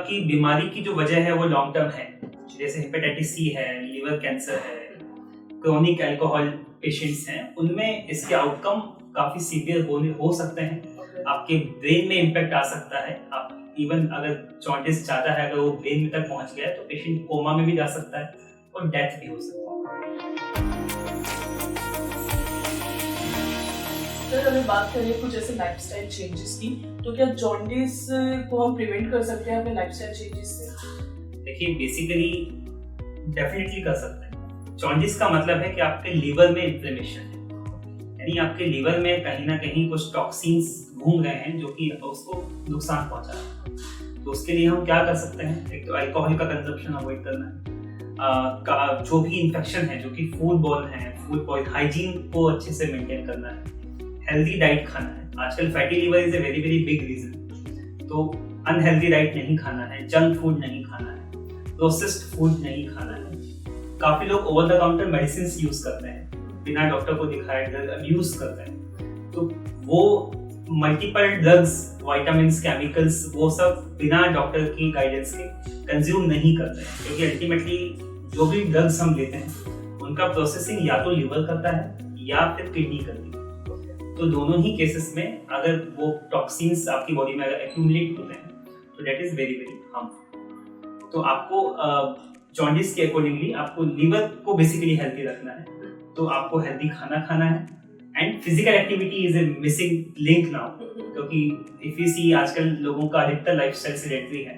आपकी बीमारी की जो वजह है वो लॉन्ग टर्म है, जैसे हेपेटाइटिस सी है, लिवर कैंसर है, क्रोनिक अल्कोहल पेशेंट्स हैं, उनमें इसके आउटकम काफी सीवियर हो सकते हैं। आपके ब्रेन में इम्पैक्ट आ सकता है। आप इवन अगर जॉन्डिस ज्यादा है, अगर वो ब्रेन में तक पहुंच गया है तो पेशेंट कोमा में भी जा सकता है और डेथ भी हो सकती है। सर अगर बात करें कुछ ऐसे लाइफस्टाइल चेंजेस की, तो क्या जॉन्डिस को हम प्रिवेंट कर सकते हैं अपने लाइफस्टाइल चेंजेस से? देखिए, बेसिकली डेफिनेटली कर सकते हैं। जॉन्डिस का मतलब है कि आपके लीवर में इन्फ्लेमेशन है, यानी आपके लीवर में कहीं ना कहीं कुछ टॉक्सिन्स घूम रहे हैं जो कि उसको नुकसान पहुंचा रहे हैं। तो उसके लिए हम क्या कर सकते हैं? एक तो अल्कोहल का कंजप्शन अवॉइड करना है, जो भी इन्फेक्शन है जो कि फूड बॉर्न है, फूड पॉइजन, हाइजीन को अच्छे से मेंटेन करना है, हेल्दी डाइट खाना है। आजकल fatty liver is a very very big reason, तो अनहेल्दी डाइट नहीं खाना है, जंक फूड नहीं खाना है, प्रोसेस्ड फूड नहीं खाना है। काफी लोग over the counter medicine use करते हैं, बिना डॉक्टर को दिखाए ड्रग यूज करते हैं, तो वो मल्टीपल ड्रग्स, विटामिन्स, केमिकल्स, वो सब बिना डॉक्टर की गाइडेंस के कंज्यूम नहीं करते हैं, क्योंकि अल्टीमेटली जो भी ड्रग्स हम लेते हैं उनका प्रोसेसिंग या तो लिवर करता है या फिर किडनी करती है। तो दोनों ही केसेस में अगर वो टॉक्सिन्स आपकी बॉडी में अगर एक्यूमुलेट होते हैं तो that is very very harmful. तो आपको जॉन्डिस के अकॉर्डिंगली आपको लीवर को बेसिकली हेल्दी रखना है, तो आपको हेल्दी खाना खाना है and physical activity is a missing link now, क्योंकि इफ यू सी आजकल लोगों का अधिकतर लाइफस्टाइल सेडेंटरी है,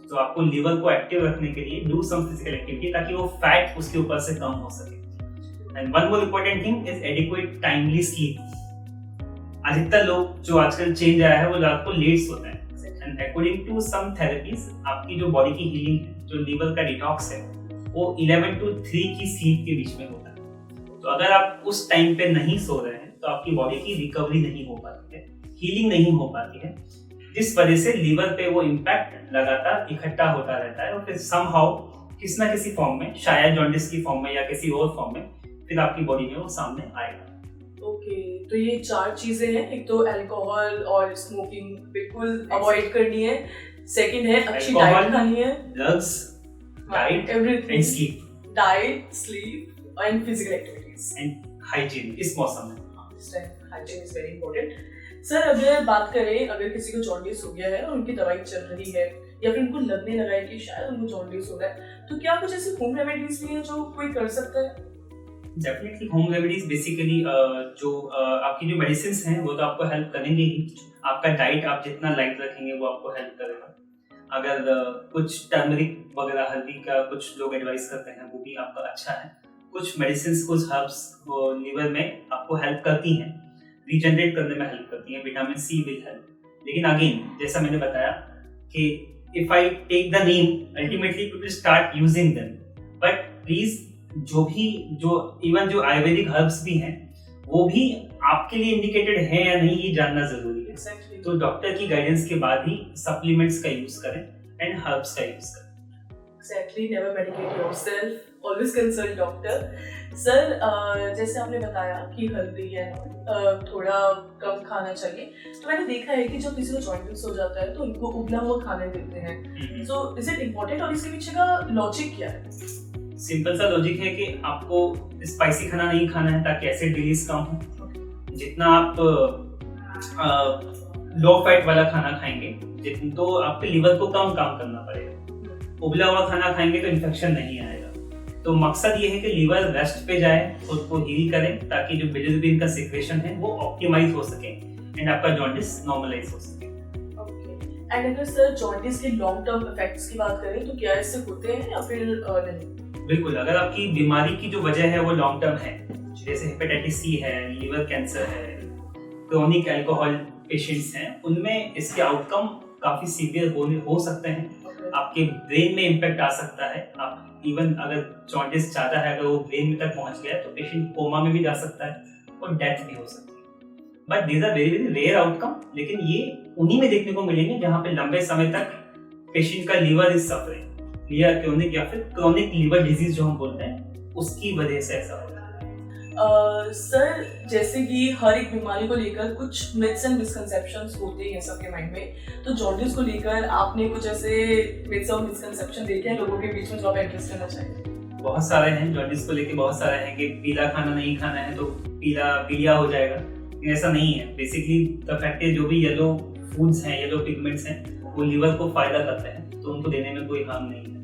तो आपको लीवर को एक्टिव रखने के लिए डू सम फिजिकल एक्टिविटी ताकि वो फैट उसके ऊपर से कम हो सके। And one more important thing is adequate timely sleep. अधिकतर लोग जो आजकल चेंज आया है वो रात को लेट सोते हैं, and according to some therapies आपकी जो बॉडी की हीलिंग है, जो लीवर का डिटॉक्स है, वो 11 to 3 की स्लीप के बीच में होता है। तो अगर आप उस टाइम पे नहीं सो रहे हैं तो आपकी बॉडी की रिकवरी नहीं हो पाती है, हीलिंग नहीं हो पाती है, जिस वजह से लीवर पे वो इम्पैक्ट लगातार इकट्ठा होता रहता है और फिर समहाउ किसी ना किसी फॉर्म में, शायद जॉन्डिस की फॉर्म में या किसी और फॉर्म में, फिर आपकी बॉडी में वो सामने आएगा। ओके, तो ये 4 चीजें हैं। एक तो अल्कोहल और स्मोकिंग बिल्कुल अवॉइड करनी है, सेकंड है अच्छी डाइट खानी है, drugs, diet and sleep, diet, sleep and physical activities and hygiene. इस मौसम में hygiene is very important. Sir अगर बात करें, अगर किसी को जॉन्डिस हो गया है और उनकी दवाई चल रही है या फिर उनको लगने लगा है कि शायद उनको जॉन्डिस हो रहा है, तो क्या कुछ ऐसी होम रेमेडीज भी हैं जो कोई कर सकता है? डेफिनेटली होम रेमेडीज बेसिकली जो आपकी जो मेडिसिन्स हैं वो तो आपको हेल्प करेंगे ही। आपका डाइट आप जितना लाइट रखेंगे वो आपको हेल्प करेगा। अगर कुछ टर्मरिक वगैरह हल्दी का कुछ लोग एडवाइस करते हैं वो भी आपका अच्छा है। कुछ मेडिसिन्स, कुछ हर्ब्स लीवर में आपको हेल्प करती हैं, रीजनरेट करने में हेल्प करती हैं। विटामिन सी विल हेल्प, लेकिन अगेन जैसा मैंने बताया कि if I take the name ultimately people start using them, but please जो इवन जो आयुर्वेदिक हर्ब्स भी हैं वो भी आपके लिए इंडिकेटेड है या नहीं ये जानना जरूरी है। Exactly. तो डॉक्टर की गाइडेंस के बाद ही सप्लीमेंट्स का यूज करें एंड हर्ब्स का यूज करें। Exactly, never medicate yourself, always consult doctor. Sir जैसे आपने बताया कि हल्दी है थोड़ा कम खाना चाहिए, तो मैंने देखा है कि जब किसी को जॉन्डिस हो जाता है तो उनको उबला हुआ खाना देते हैं। सो इज इट इम्पोर्टेंट और इसके पीछे का लॉजिक क्या है? सिंपल सा लॉजिक है कि आपको स्पाइसी खाना नहीं खाना है ताकि एसिड रिलीज कम हो। जितना आप लो फैट वाला खाना खाएंगे जितना तो आपके लिवर को कम काम करना पड़ेगा। उबला हुआ खाना खाएंगे तो इन्फेक्शन नहीं आएगा। तो मकसद ये है कि लिवर रेस्ट पे जाए, खुद को हील करें ताकि जो बिलिरुबिन का सिक्रेशन है वो ऑप्टिमाइज हो सके एंड आपका जॉन्डिस नॉर्मलाइज हो सके। एंड अगर सर जॉन्डिस के लॉन्ग टर्म इफेक्ट्स की बात करें तो क्या इससे होते हैं या फिर नहीं? बिल्कुल, अगर आपकी बीमारी की जो वजह है वो लॉन्ग टर्म है, जैसे हेपेटाइटिस सी है, लिवर कैंसर है, क्रोनिक अल्कोहल पेशेंट्स हैं, उनमें इसके आउटकम काफी सीवियर हो सकते हैं। आपके ब्रेन में इम्पैक्ट आ सकता है। आप इवन अगर जॉन्डिस ज्यादा है, अगर वो ब्रेन में तक पहुंच गया तो पेशेंट कोमा में भी जा सकता है और डेथ भी हो सकती है। But these are very very rare outcome, लेकिन ये उन्हीं में देखने को मिलेंगे जहाँ पे लंबे समय तक पेशेंट का liver is suffering, liver chronic या फिर क्रोनिक लिवर डिजीज जो हम बोलते हैं उसकी वजह से ऐसा होता है। सर जैसे कि हर एक बीमारी को लेकर कुछ मिथ्स एंड मिसकंसेप्शंस होते हैं सबके माइंड में, तो जॉन्डिस को लेकर आपने कुछ ऐसे मिथ्स और मिसकंसेप्शन देखे हैं लोगों के बीच में जो आप एड्रेस करना चाहिए? बहुत सारे हैं जॉन्डिस को लेके, बहुत सारे हैं कि पीला खाना नहीं खाना है तो पीलिया हो जाएगा। लेकिन ऐसा नहीं है। बेसिकली द फैक्ट है जो भी येलो फूड्स हैं, येलो पिगमेंट्स हैं, वो लिवर को फायदा करते हैं, तो उनको देने में कोई हार्म नहीं है।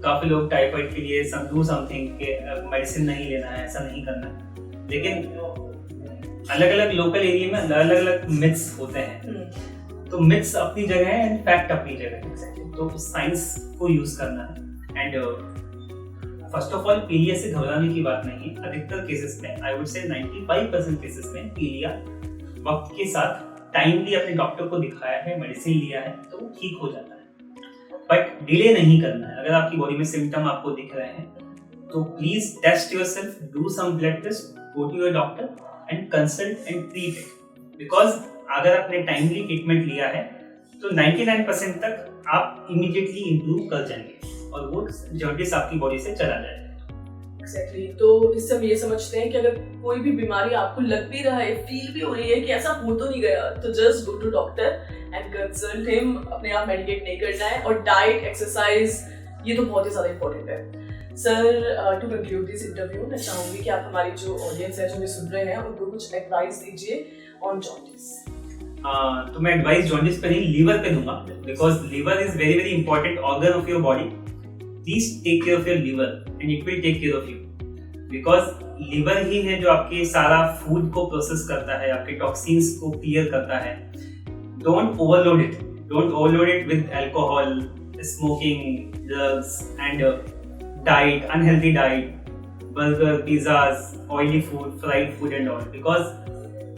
काफी लोग टाइफाइड के लिए डू समथिंग के मेडिसिन नहीं लेना है, ऐसा नहीं करना है। लेकिन अलग अलग लोकल एरिया में अलग अलग मिथ्स होते हैं, तो मिथ्स अपनी जगह है एंड फैक्ट अपनी जगह है, तो साइंस को यूज करना है। एंड फर्स्ट ऑफ ऑल पीलिया से घबराने की बात नहीं है। अधिकतर केसेस में, आई वुड से 95% केसेस में पीलिया वक्त के साथ टाइमली अपने डॉक्टर को दिखाया है, मेडिसिन लिया है, तो वो ठीक हो जाता है। बट डिले नहीं करना है। अगर आपकी बॉडी में सिम्टम आपको दिख रहे हैं तो please test yourself, do some blood test, go to your doctor and consult and treat it. Because अगर आपने टाइमली ट्रीटमेंट लिया है तो 99% तक आप इमीडिएटली इंप्रूव कर जाएंगे और वो जॉन्डिस आपकी बॉडी से चला जाएगा। Exactly. तो इससे हम ये समझते हैं कि अगर कोई भी बीमारी आपको लग भी रहा है, फील भी हो रही है कि ऐसा हो तो नहीं गया, तो just go to doctor and consult him. अपने आप मेडिकेट नहीं करना है, और डाइट, एक्सरसाइज, ये तो बहुत ही ज्यादा इंपॉर्टेंट है। Sir to conclude this interview, मैं चाहूंगी कि आप हमारी जो ऑडियंस है, जो भी सुन रहे हैं, उनको कुछ एडवाइस दीजिए ऑन जॉन्डिस। तो मैं एडवाइस जॉन्डिस पे नहीं, लीवर पे दूंगा, because liver is very very important organ of your body. Please take care of your liver and it will take care of you, because liver ही है जो आपके सारा फूड को प्रोसेस करता है, आपके टॉक्सिन्स को क्लियर करता है। Don't overload it with alcohol, smoking, drugs and diet, unhealthy diet, burger, pizzas, oily food, fried food and all, because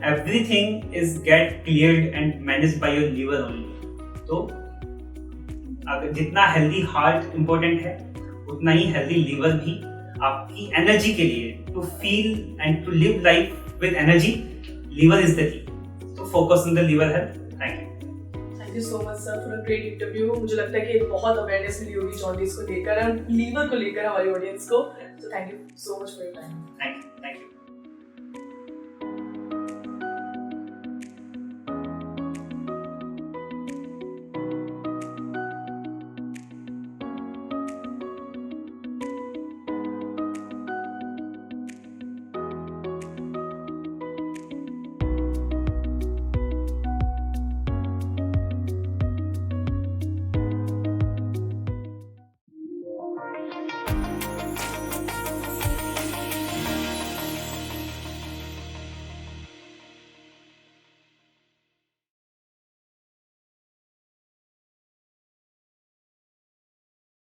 everything is get cleared and managed by your liver only. तो अगर जितना healthy heart important है, उतना ही healthy liver भी आपकी energy के लिए, to feel and to live life with energy, liver is the key. तो focus on the liver health. Thank you so much sir for a great interview. मुझे लगता है कि बहुत अवेयरनेस मिली होगी जॉन्डिस को लेकर एंड लीवर को लेकर हमारी ऑडियंस को। तो thank you so much for your time. Thank you.